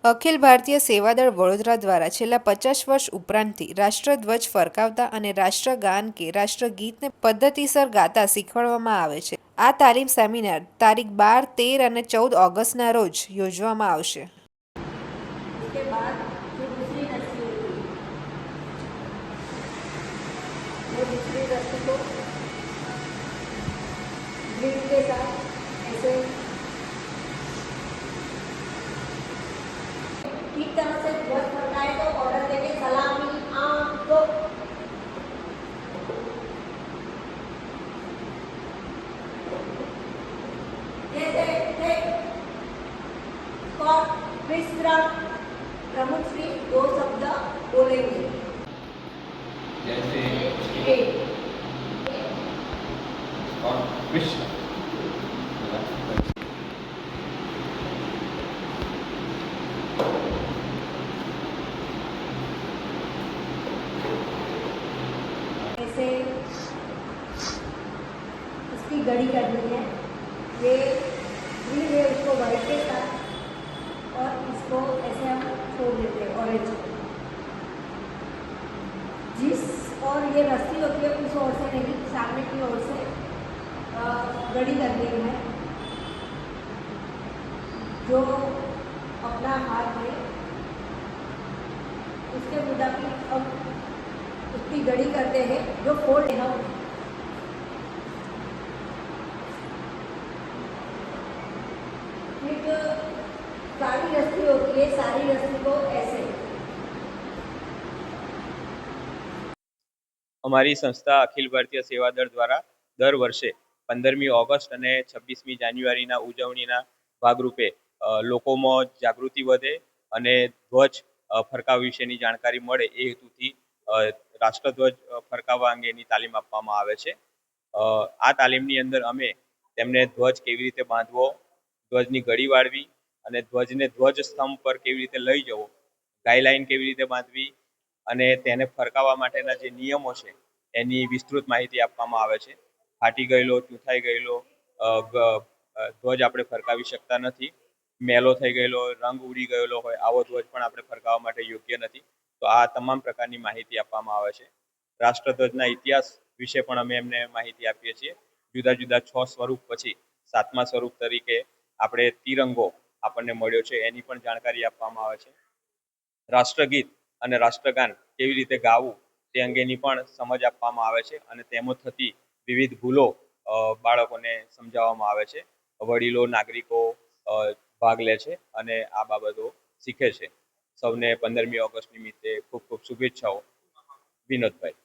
અખિલ ભારતીય સેવાદળ વડોદરા દ્વારા છેલ્લા 50 વર્ષ ઉપરાંતથી રાષ્ટ્રધ્વજ ફરકાવતા અને રાષ્ટ્રગાન કે રાષ્ટ્રગીતને પદ્ધતિસર ગાતા શીખવાડવામાં આવે છે. આ તાલીમ સેમિનાર તારીખ 12, 13 અને 14 ઓગસ્ટના રોજ યોજવામાં આવશે. उसके बाद जो दूसरी रस्सी होती है वो दूसरी रस्सी को ग्रिप के साथ ऐसे ठीक तरह से ध्वज फरकाए तो ऑर्डर देंगे सलामी आम दो। जैसे विश्राम प्रमुख श्री दो शब्द बोलेंगे जैसे और विश्व ऐसे उसकी गड़ी करनी है। ये धीरे उसको वाइट के साथ और इसको ऐसे हम छोड़ देते हैं ऑरेंज को। जिस और ये रस्सी होती है उस ओर से नहीं, सामने की ओर से गड़ी करनी है। जो अपना हाथ है उसके मुताबिक अब उसकी गड़ी करते हैं। जो फोल्ड है एक सारी रस्सी होती है, सारी रस्सी को ऐसे। અમારી સંસ્થા અખિલ ભારતીય સેવાદળ દ્વારા દર વર્ષે 15મી ઓગસ્ટ અને 26મી જાન્યુઆરીના ઉજવણીના ભાગરૂપે લોકોમાં જાગૃતિ વધે અને ધ્વજ ફરકાવ વિશેની જાણકારી મળે એ હેતુથી રાષ્ટ્રધ્વજ ફરકાવવા અંગેની તાલીમ આપવામાં આવે છે. આ તાલીમની અંદર અમે તેમને ધ્વજ કેવી રીતે બાંધવો, ધ્વજની ગળી વાળવી અને ધ્વજને ધ્વજ સ્તંભ પર કેવી રીતે લઈ જવો, ગાઈલાઈન કેવી રીતે બાંધવી અને તેને ફરકાવવા માટેના જે નિયમો છે એની વિસ્તૃત માહિતી આપવામાં આવે છે. ફાટી ગયેલો, ચૂંથાઈ ગયેલો ધ્વજ આપણે ફરકાવી શકતા નથી. મેલો થઈ ગયેલો, રંગ ઉડી ગયેલો હોય આવો ધ્વજ પણ આપણે ફરકાવવા માટે યોગ્ય નથી. તો આ તમામ પ્રકારની માહિતી આપવામાં આવે છે. રાષ્ટ્રધ્વજના ઇતિહાસ વિશે પણ અમે એમને માહિતી આપીએ છીએ. જુદા જુદા 6 સ્વરૂપ પછી 7મા સ્વરૂપ તરીકે આપણે તિરંગો આપણને મળ્યો છે એની પણ જાણકારી આપવામાં આવે છે. રાષ્ટ્રગીત અને રાષ્ટ્રગાન કેવી રીતે ગાવું તે અંગેની પણ સમજ આપવામાં આવે છે અને તેમાં થતી વિવિધ ભૂલો બાળકોને સમજાવવામાં આવે છે. વડીલો, નાગરિકો ભાગ લે છે અને આ બાબતો શીખે છે. સૌને 15મી ઓગસ્ટ નિમિત્તે ખૂબ ખૂબ શુભેચ્છાઓ. વિનોદભાઈ.